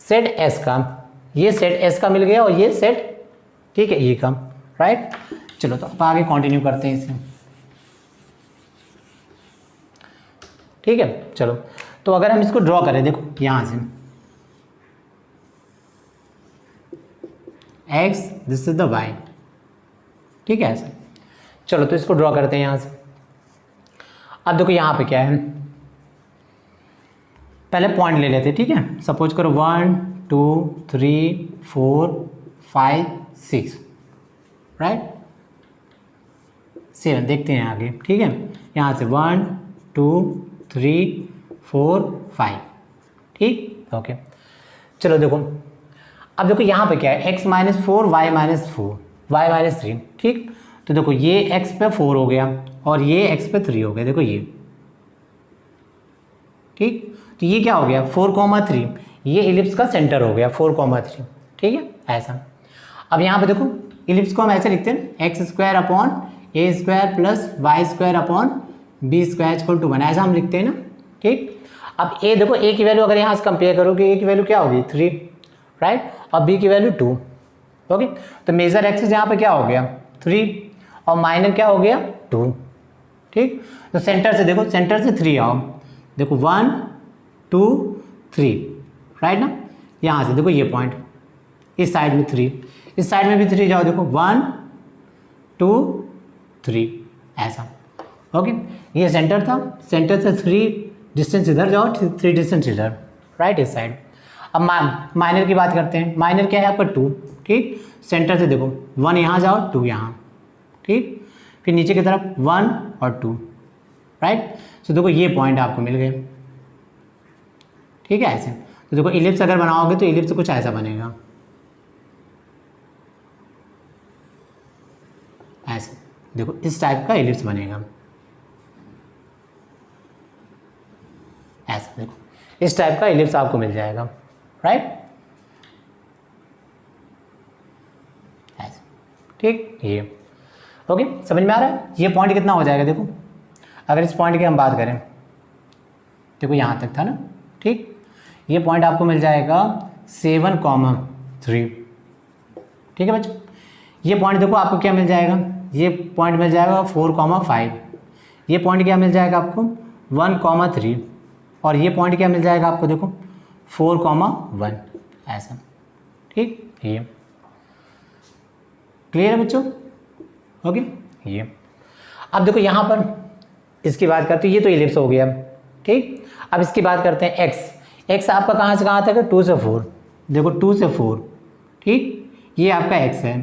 सेट एस का, ये सेट एस का मिल गया और ये सेट, ठीक है, ये का, राइट। चलो तो अब आगे कंटिन्यू करते हैं इसे, ठीक है। चलो तो अगर हम इसको ड्रॉ करें, देखो यहाँ से x this is the y, ठीक है ऐसा। चलो तो इसको ड्रॉ करते हैं यहाँ से। अब देखो यहाँ पे क्या है, पहले पॉइंट ले लेते हैं, ठीक है। सपोज करो 1 2 3 4 5 6, राइट, 7, देखते हैं आगे, ठीक है। यहाँ से 1 2 3 4 5, ठीक, ओके। चलो देखो अब देखो यहाँ पे क्या है x minus 4 y minus 4 y minus 3, ठीक। तो देखो ये x पे 4 हो गया और ये x पे 3 हो गया, देखो ये, ठीक। तो ये क्या हो गया 4,3, ये इलिप्स का सेंटर हो गया 4,3, ठीक है ऐसा। अब यहाँ पे देखो इलिप्स को हम ऐसे लिखते हैं x square upon a square plus Y square upon B square equal to 1, ऐसा हम लिखते हैं ना, ठीक। अब ए देखो ए की वैल्यू अगर यहाँ से कंपेयर करोगे ए की वैल्यू क्या होगी 3, राइट, और बी की वैल्यू 2, ओके। तो मेजर एक्सिस यहाँ पे क्या हो गया 3 और माइनर क्या हो गया 2, ठीक। तो सेंटर से देखो, सेंटर से 3 आओ, देखो 1 2 3, राइट ना। यहाँ से देखो ये पॉइंट, इस साइड में 3, इस साइड में भी 3 जाओ, देखो 1 2 3, ऐसा, ओके। ये सेंटर था, सेंटर से 3 डिस्टेंस इधर जाओ, 3 डिस्टेंस इधर, राइट, इस साइड। अब माइनर की बात करते हैं, माइनर क्या है आपका 2, ठीक। सेंटर से देखो 1 यहाँ जाओ 2 यहाँ, ठीक, फिर नीचे की तरफ 1 और 2, राइट। तो देखो ये पॉइंट आपको मिल गए, ठीक है ऐसे। तो देखो इलिप्स अगर बनाओगे तो इलिप्स कुछ ऐसा बनेगा, ऐसे, देखो इस टाइप का इलिप्स बनेगा, ऐसे, देखो इस टाइप का इलिप्स आपको मिल जाएगा, राइट, ऐसे, ठीक। ये ओके, समझ में आ रहा है। ये पॉइंट कितना हो जाएगा देखो, अगर इस पॉइंट की हम बात करें, देखो यहाँ तक था ना, ठीक, ये पॉइंट आपको मिल जाएगा 7,3, ठीक है बच्चों। ये पॉइंट देखो आपको क्या मिल जाएगा, ये पॉइंट मिल जाएगा 4,5, ये पॉइंट क्या मिल जाएगा आपको 1,3, और ये पॉइंट क्या मिल जाएगा आपको देखो 4,1, ऐसा, ठीक। ये क्लियर है बच्चों, ओके। ये अब देखो यहाँ पर इसकी बात करते हैं, ये तो इलिप्स हो गया, ठीक। अब इसकी बात करते हैं एक्स आपका कहाँ से कहाँ तक है, 2 से 4, देखो 2 से 4, ठीक, ये आपका एक्स है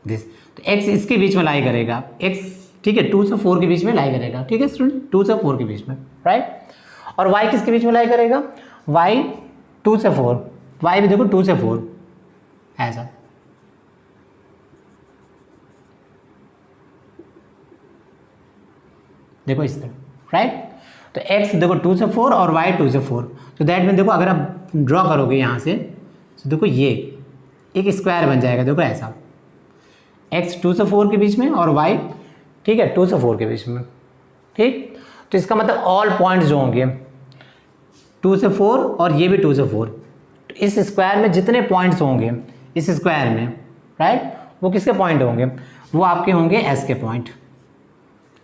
दिस, तो एक्स इसके बीच में लाई करेगा, एक्स, ठीक है, 2 से 4 के बीच में लाई करेगा, ठीक है स्टूडेंट, 2 से 4 के बीच में, राइट। और वाई किसके बीच में लाई करेगा, वाई 2 से 4, वाई भी देखो 2 से 4, ऐसा, देखो इस तरह, राइट। तो x देखो 2 से 4 और y 2 से 4, तो दैट मीन देखो अगर आप ड्रॉ करोगे यहाँ से, तो देखो ये एक स्क्वायर बन जाएगा, देखो ऐसा, x 2 से 4 के बीच में और y, ठीक है, 2 से 4 के बीच में, ठीक। तो इसका मतलब ऑल पॉइंट्स जो होंगे 2 से 4 और ये भी 2 से 4, तो इस स्क्वायर में जितने पॉइंट्स होंगे इस स्क्वायर में, राइट, वो किसके पॉइंट होंगे, वो आपके होंगे s के पॉइंट।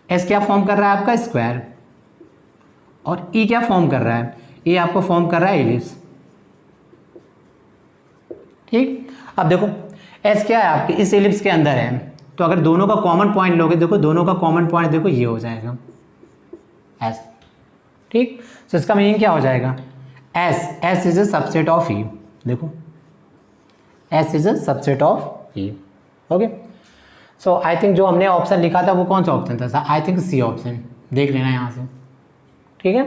s क्या फॉर्म कर रहा है आपका स्क्वायर, और e क्या फॉर्म कर रहा है, ये आपको फॉर्म कर रहा है इलिप्स, ठीक। अब देखो s क्या है आपके इस इलिप्स के अंदर है, तो अगर दोनों का कॉमन पॉइंट लोगे, देखो दोनों का कॉमन पॉइंट देखो ये हो जाएगा s, ठीक। तो इसका मीनिंग क्या हो जाएगा, s is a subset of e, देखो s is a subset of e, okay. So I think जो हमने ऑप्शन लिखा था वो कौन सा ऑप्शन था, आई थिंक सी ऑप्शन, देख लेना यहाँ से, ठीक है,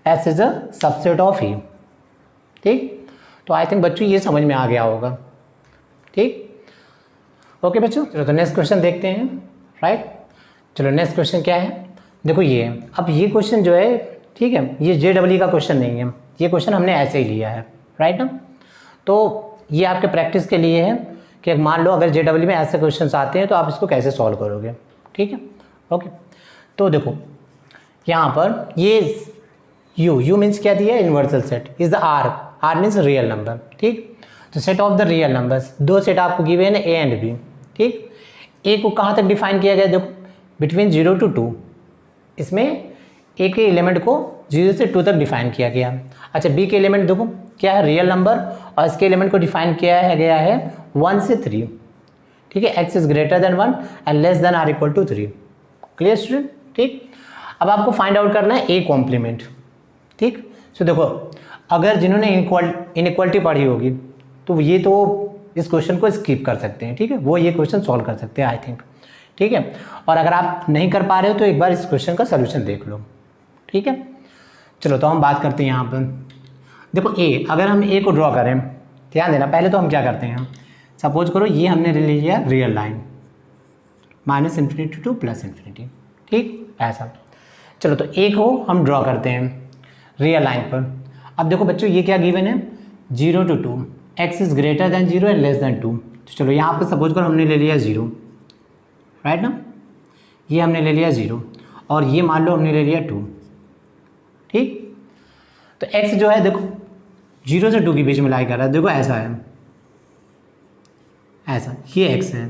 s is a subset of e, ठीक। तो आई थिंक बच्चों ये समझ में आ गया होगा, ठीक, ओके बच्चों। चलो तो नेक्स्ट क्वेश्चन देखते हैं, राइट। चलो नेक्स्ट क्वेश्चन क्या है, देखो ये, अब ये क्वेश्चन जो है, ठीक है, ये JEE का क्वेश्चन नहीं है, ये क्वेश्चन हमने ऐसे ही लिया है, राइट ना। तो ये आपके प्रैक्टिस के लिए है कि मान लो अगर JEE में ऐसे क्वेश्चन आते हैं तो आप इसको कैसे सॉल्व करोगे, ठीक है, ओके। तो देखो यहाँ पर ये u मीन्स क्या दिया, universal set is the r means real number, ठीक। तो set of the real numbers, दो सेट आपको गिवन है a एंड b, ठीक। a को कहाँ तक डिफाइन किया गया, देखो बिटवीन 0 to 2, इसमें a के एलिमेंट को 0 से 2 तक डिफाइन किया गया। अच्छा b के एलिमेंट देखो क्या है, रियल नंबर, और इसके एलिमेंट को डिफाइन किया गया है 1 से 3, ठीक है, x is greater than 1 and less than or equal to 3, clear student, ठीक। अब आपको फाइंड आउट करना है a कॉम्प्लीमेंट, ठीक। सो देखो अगर जिन्होंने इनइक्वालिटी पढ़ी होगी तो ये तो इस क्वेश्चन को स्किप कर सकते हैं, ठीक है, वो ये क्वेश्चन सॉल्व कर सकते हैं आई थिंक, ठीक है। और अगर आप नहीं कर पा रहे हो तो एक बार इस क्वेश्चन का सोल्यूशन देख लो, ठीक है। चलो तो हम बात करते हैं यहाँ पर, देखो a, अगर हम a को ड्रॉ करें, ध्यान देना, पहले तो हम क्या करते हैं, सपोज करो ये हमने ले लिया रियल लाइन -∞ टू +∞, ठीक, ऐसा। चलो तो a को हम ड्रॉ करते हैं रियल लाइन पर। अब देखो बच्चों ये क्या गिवन है, 0 to 2, x is greater then 0 and less then 2। तो चलो यहाँ पर सपोज करो हमने ले लिया 0, राइट ना, ये हमने ले लिया 0 और ये मान लो हमने ले लिया 2, ठीक। तो x जो है देखो 0 से 2 के बीच में लाई कर रहा है, देखो ऐसा है, ऐसा, ये x है,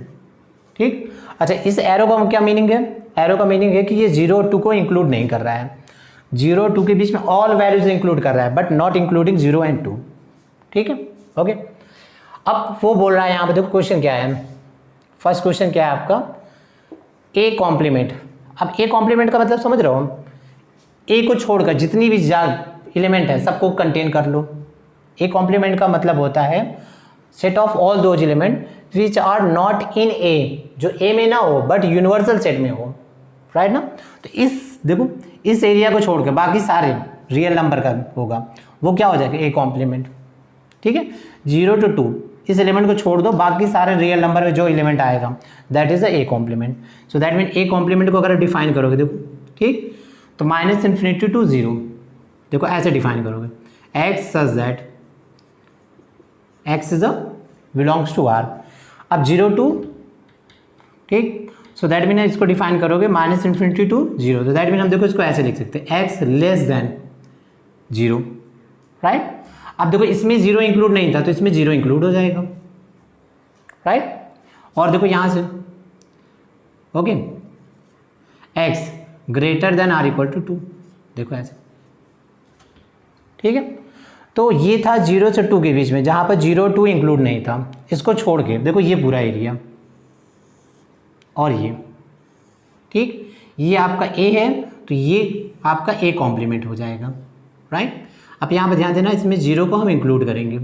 ठीक। अच्छा इस एरो का क्या मीनिंग है, एरो का मीनिंग है कि ये 0 और 2 को इंक्लूड नहीं कर रहा है, 0 और 2 के बीच में ऑल वैल्यूज इंक्लूड कर रहा है बट नॉट इंक्लूडिंग 0 एंड 2, ठीक है, ओके। अब वो बोल रहा है यहाँ पे, देखो क्वेश्चन क्या है, फर्स्ट क्वेश्चन क्या है आपका, a कॉम्प्लीमेंट। अब a कॉम्प्लीमेंट का मतलब समझ रहे हो, a को छोड़कर जितनी भी एलिमेंट है सबको कंटेन कर लो। a कॉम्प्लीमेंट का मतलब होता है set of all those element which are not in a, जो a में ना हो बट यूनिवर्सल सेट में हो, राइट ना। तो इस देखो इस एरिया को छोड़कर बाकी सारे रियल नंबर का होगा, वो क्या हो जाएगा, a कॉम्प्लीमेंट, ठीक है। 0 to 2 इस एलिमेंट को छोड़ दो, बाकी सारे रियल नंबर में जो एलिमेंट आएगा that is a complement. So that mean a complement को अगर डिफाइन करोगे देखो, ठीक, तो -∞ टू 0, देखो ऐसे डिफाइन करोगे, x such that x is a belongs to r। अब 0 to, ठीक, सो दैट मीन इसको डिफाइन करोगे माइनस इन्फिनिटी टू जीरो, तो दैट मीन हम देखो इसको ऐसे लिख सकते हैं x less than zero, right. अब देखो इसमें जीरो इंक्लूड नहीं था तो इसमें जीरो इंक्लूड हो जाएगा, राइट। और देखो यहाँ से okay x greater than or equal to two, देखो ऐसे, ठीक है। तो ये था 0 से 2 के बीच में जहाँ पर 0 2 इंक्लूड नहीं था, इसको छोड़ के देखो ये पूरा एरिया और ये, ठीक, ये आपका ए है तो ये आपका ए कॉम्प्लीमेंट हो जाएगा, राइट। अब यहाँ पर ध्यान देना इसमें 0 को हम इंक्लूड करेंगे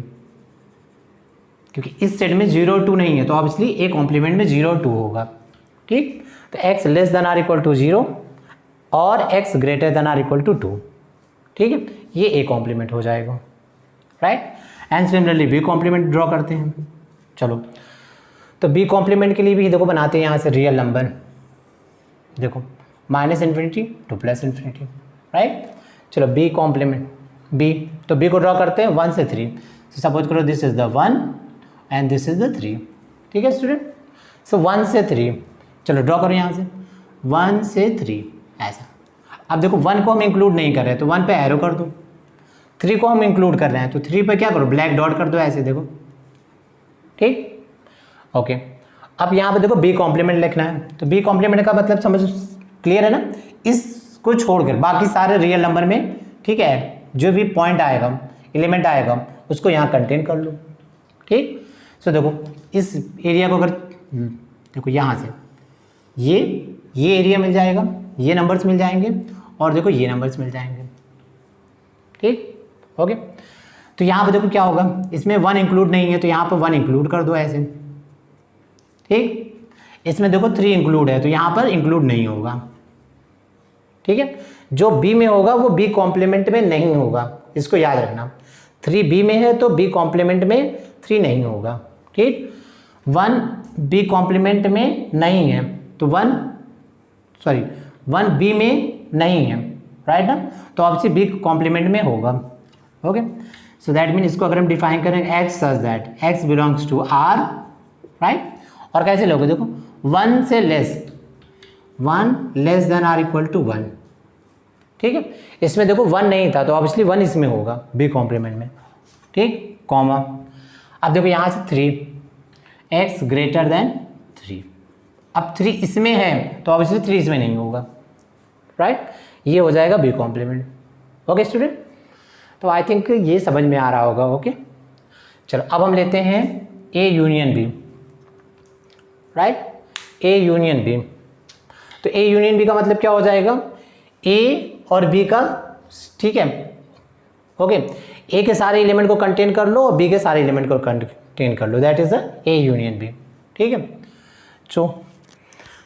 क्योंकि इस सेट में 0 2 नहीं है तो ऑब्वियसली ए कॉम्प्लीमेंट में 0 2 होगा, ठीक। तो x less than or equal to 0 और x greater than or equal to 2, ठीक है, ये ए कॉम्प्लीमेंट हो जाएगा, right. And similarly b complement draw करते हैं। चलो तो बी कॉम्प्लीमेंट के लिए भी देखो बनाते हैं यहाँ से रियल नंबर, देखो minus infinity two plus infinity, right. चलो बी कॉम्प्लीमेंट बी, तो बी को ड्रॉ करते हैं 1 से 3, तो सपोज करो this is the 1 and this is the 3, ठीक है स्टूडेंट। सो 1 से 3, चलो ड्रॉ करो यहाँ से 1 से 3 ऐसा। अब देखो 1 को हम इंक्लूड नहीं कर रहे तो 1 पे एरो कर दो, 3 को हम इंक्लूड कर रहे हैं तो 3 पे क्या करो ब्लैक डॉट कर दो ऐसे, देखो, ठीक, ओके। अब यहाँ पे देखो बी कॉम्प्लीमेंट लिखना है, तो बी कॉम्प्लीमेंट का मतलब समझ क्लियर है ना, इसको छोड़कर बाकी सारे रियल नंबर में, ठीक है, जो भी पॉइंट आएगा एलिमेंट आएगा उसको यहाँ कंटेन कर लो, ठीक। सो देखो इस एरिया को अगर देखो यहाँ से ये एरिया मिल जाएगा, ये नंबर्स मिल जाएंगे और देखो ये नंबर्स मिल जाएंगे, ठीक, ओके। तो यहाँ पे देखो क्या होगा, इसमें 1 इंक्लूड नहीं है तो यहाँ पर 1 इंक्लूड कर दो ऐसे, ठीक। इसमें देखो 3 इंक्लूड है तो यहाँ पर इंक्लूड नहीं होगा, ठीक है। जो बी में होगा वो बी कॉम्प्लीमेंट में नहीं होगा, इसको याद रखना। 3 बी में है तो बी कॉम्प्लीमेंट में 3 नहीं होगा, ठीक। 1 बी कॉम्प्लीमेंट में नहीं है तो 1 बी में नहीं है, राइट ना, तो ऑब्वियसली बी कॉम्प्लीमेंट में होगा, ओके। सो दैट मीन इसको अगर हम डिफाइन करें x such that x belongs to R, right. और कैसे लोगे देखो 1 से less than or equal to 1, ठीक है। इसमें देखो 1 नहीं था तो ऑब्वियसली 1 इसमें होगा बी कॉम्प्लीमेंट में, ठीक, कॉमा। अब देखो यहाँ से 3 एक्स ग्रेटर देन 3, अब 3 इसमें है तो ऑब्वियसली 3 इसमें नहीं होगा, राइट, ये हो जाएगा बी कॉम्प्लीमेंट, ओके स्टूडेंट। तो आई थिंक ये समझ में आ रहा होगा, ओके। चलो अब हम लेते हैं a union b, right, a union b. तो ए यूनियन बी का मतलब क्या हो जाएगा, ए और बी का, ठीक है, ओके, ए के सारे एलिमेंट को कंटेन कर लो और बी के सारे एलिमेंट को कंटेन कर लो, that is the A union B, ठीक है।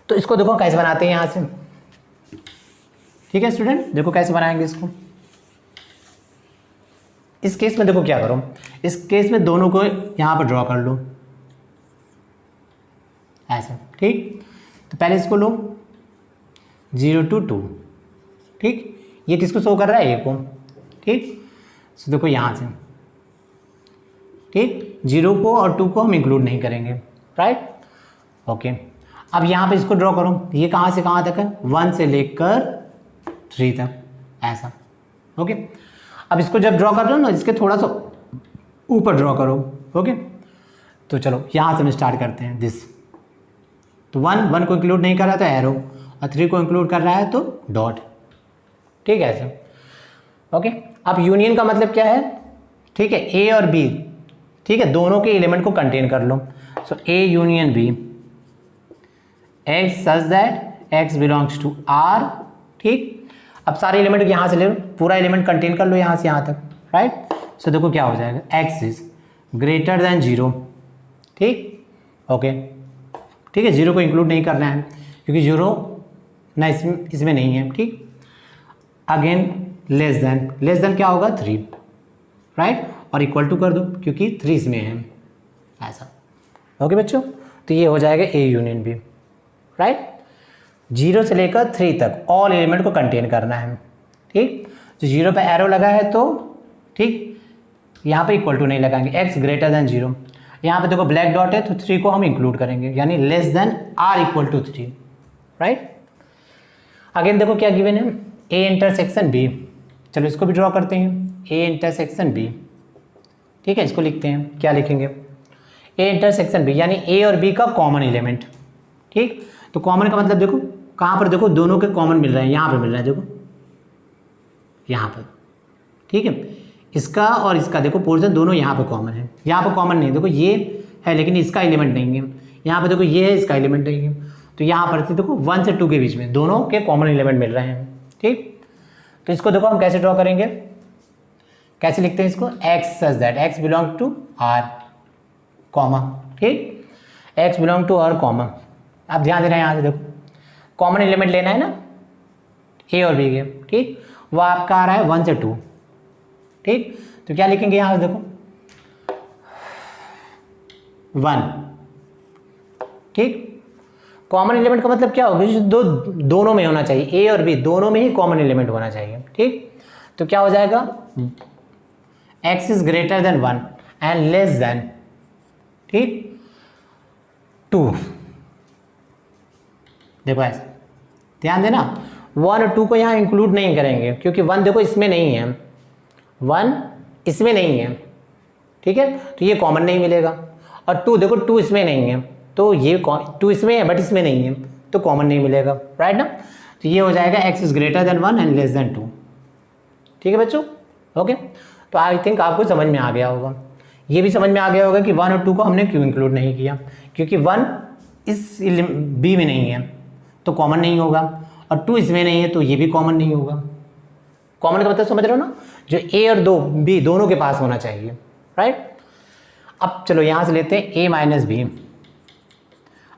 तो इसको देखो कैसे बनाते हैं यहाँ से, ठीक है स्टूडेंट, देखो कैसे बनाएंगे इसको। इस केस में देखो क्या करो, इस केस में दोनों को यहाँ पर ड्रॉ कर लो ऐसा, ठीक। तो पहले इसको लो 0 to 2, ठीक, ये किसको शो कर रहा है, ए को, ठीक। सो देखो यहाँ से, ठीक, 0 को और 2 को हम इंक्लूड नहीं करेंगे, राइट, ओके। अब यहाँ पे इसको ड्रॉ करो, ये कहाँ से कहाँ तक है, 1 से लेकर 3 तक ऐसा, ओके। अब इसको जब ड्रॉ कर रहे हो ना इसके थोड़ा सा ऊपर ड्रॉ करो, ओके। तो चलो यहाँ से हम स्टार्ट करते हैं दिस, तो 1 को इंक्लूड नहीं कर रहा है तो एरो, और 3 को इंक्लूड कर रहा है तो डॉट, ठीक है ऐसे, ओके। अब यूनियन का मतलब क्या है, ठीक है, ए और बी, ठीक है, दोनों के एलिमेंट को कंटेन कर लो। So A union B X such that x belongs to R, ठीक। अब सारे एलिमेंट यहाँ से ले लो, पूरा एलिमेंट कंटेन कर लो यहाँ से यहाँ तक, राइट। सो देखो क्या हो जाएगा, एक्स इज ग्रेटर देन 0, ठीक, ओके, ठीक है। 0 को इंक्लूड नहीं करना है क्योंकि 0 ना इसमें नहीं है, ठीक। अगेन लेस देन क्या होगा 3, राइट, और इक्वल टू कर दो क्योंकि 3 इसमें है ऐसा, ओके बच्चों। तो ये हो जाएगा ए यूनियन बी, राइट। 0 से लेकर 3 तक ऑल एलिमेंट को कंटेन करना है, ठीक। तो 0 पे एरो लगा है तो, ठीक, यहाँ पे इक्वल टू नहीं लगाएंगे, एक्स ग्रेटर देन 0, यहाँ पे देखो ब्लैक डॉट है तो 3 को हम इंक्लूड करेंगे, यानी less than or equal to 3, right. Again देखो क्या गिवन है, ए इंटरसेक्शन बी। चलो इसको भी ड्रॉ करते हैं, ए इंटरसेक्शन बी। ठीक है, इसको लिखते हैं, क्या लिखेंगे, ए इंटरसेक्शन बी, यानी ए और बी का कॉमन एलिमेंट। ठीक, तो कॉमन का मतलब देखो कहाँ पर, देखो दोनों के कॉमन मिल रहे हैं, यहाँ पर मिल रहा है, देखो यहाँ पर। ठीक है, इसका और इसका देखो पोर्शन दोनों यहाँ पर कॉमन है, यहाँ पर कॉमन नहीं है, देखो ये है लेकिन इसका एलिमेंट नहीं है, यहाँ पर देखो ये है, इसका एलिमेंट नहीं है, तो यहाँ पर देखो 1 से 2 के बीच में दोनों के कॉमन एलिमेंट मिल रहे हैं। ठीक, तो इसको देखो हम कैसे ड्रॉ करेंगे, कैसे लिखते हैं इसको, X such that X belong to R comma. ठीक, X belong to R comma. आप ध्यान देना है, यहाँ से देखो कॉमन एलिमेंट लेना है ना ए और बी के। ठीक, वो आपका आ रहा है 1 से 2। ठीक, तो क्या लिखेंगे यहाँ से देखो 1। ठीक, कॉमन एलिमेंट का मतलब क्या होगा, जो दोनों में होना चाहिए, ए और बी दोनों में ही कॉमन एलिमेंट होना चाहिए। ठीक, तो क्या हो जाएगा, x is greater than 1 and less then, ठीक, 2। देखो ऐसे ध्यान देना, 1 और 2 को यहाँ इंक्लूड नहीं करेंगे क्योंकि 1 देखो इसमें नहीं है, 1 इसमें नहीं है। ठीक है, तो ये कॉमन नहीं मिलेगा, और 2 देखो 2 इसमें नहीं है, तो ये 2 इसमें है बट इसमें नहीं है, तो कॉमन नहीं मिलेगा, राइट ना। तो ये हो जाएगा x is greater than 1 and less then 2। ठीक है बच्चों, ओके। तो आई थिंक आपको समझ में आ गया होगा, ये भी समझ में आ गया होगा कि 1 और 2 को हमने क्यों इंक्लूड नहीं किया, क्योंकि 1 इस बी में नहीं है तो कॉमन नहीं होगा, और 2 इसमें नहीं है तो ये भी कॉमन नहीं होगा। कॉमन का मतलब समझ रहे हो ना, जो ए और बी दोनों के पास होना चाहिए, राइट। अब चलो यहाँ से लेते हैं a माइनस बी।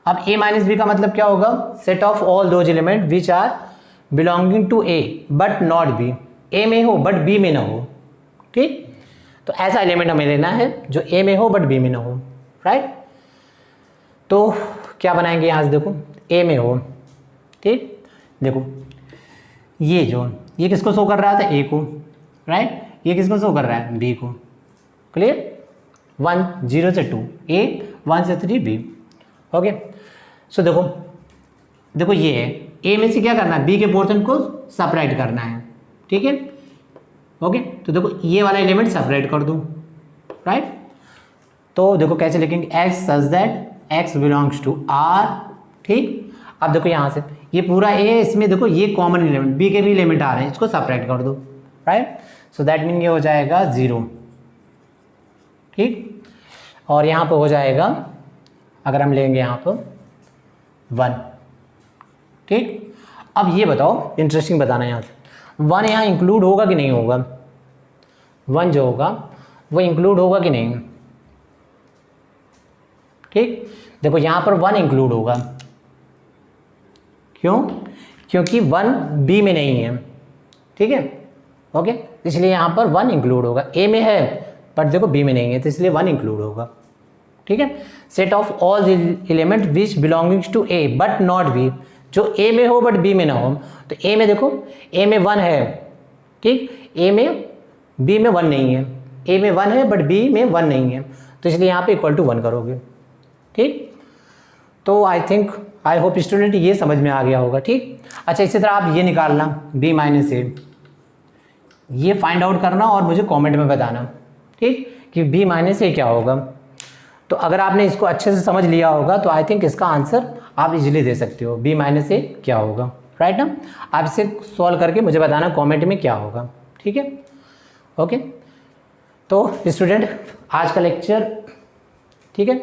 अब a माइनस बी का मतलब क्या होगा, set of all those element which are belonging to a but not b, a में हो बट b में ना हो। ठीक, तो ऐसा एलिमेंट हमें लेना है जो a में हो बट b में ना हो, राइट। तो क्या बनाएंगे, यहाँ से देखो a में हो। ठीक, देखो ये किसको शो कर रहा था, a को, राइट, ये किसको शो कर रहा है, b को। क्लियर, 1 0 से 2 a, 1 से 3 b। ओके, सो देखो ये है, a में से क्या करना है, b के पोर्शन को सेपरेट करना है। ठीक है, ओके, तो देखो ये वाला एलिमेंट सेपरेट कर दूँ, राइट। तो देखो कैसे लिखेंगे, x such that x belongs to r। ठीक, अब देखो यहाँ से ये पूरा a है, इसमें देखो ये कॉमन एलिमेंट b के भी एलिमेंट आ रहे हैं, इसको सेपरेट कर दो, राइट। सो दैट मीन ये हो जाएगा 0। ठीक, और यहाँ पे हो जाएगा, अगर हम लेंगे यहाँ पर 1। ठीक, अब ये बताओ, इंटरेस्टिंग बताना यहाँ से, 1 यहाँ इंक्लूड होगा कि नहीं होगा, 1 जो होगा वो इंक्लूड होगा कि नहीं। ठीक, देखो यहाँ पर 1 इंक्लूड होगा, क्यों, क्योंकि 1 बी में नहीं है। ठीक है, ओके, इसलिए यहाँ पर 1 इंक्लूड होगा, ए में है बट देखो बी में नहीं है, तो इसलिए 1 इंक्लूड होगा। ठीक है, set of all the element which belongings to a but not b, जो ए में हो बट बी में ना हो। तो ए में देखो, ए में 1 है, ठीक, ए में बी में 1 नहीं है, ए में 1 है बट बी में 1 नहीं है, तो इसलिए यहाँ पे इक्वल टू 1 करोगे। ठीक, तो आई होप स्टूडेंट ये समझ में आ गया होगा। ठीक, अच्छा, इसी तरह आप ये निकालना b माइनस ए, ये फाइंड आउट करना और मुझे कमेंट में बताना, ठीक, कि b माइनस ए क्या होगा। तो अगर आपने इसको अच्छे से समझ लिया होगा तो आई थिंक इसका आंसर आप इजीली दे सकते हो, b माइनस ए क्या होगा, राइट ना। आप इसे सॉल्व करके मुझे बताना कमेंट में क्या होगा, ठीक है, ओके। तो स्टूडेंट आज का लेक्चर, ठीक है,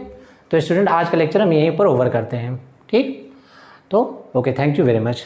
तो स्टूडेंट आज का लेक्चर हम यहीं पर ओवर करते हैं। ठीक, तो okay, thank you very much.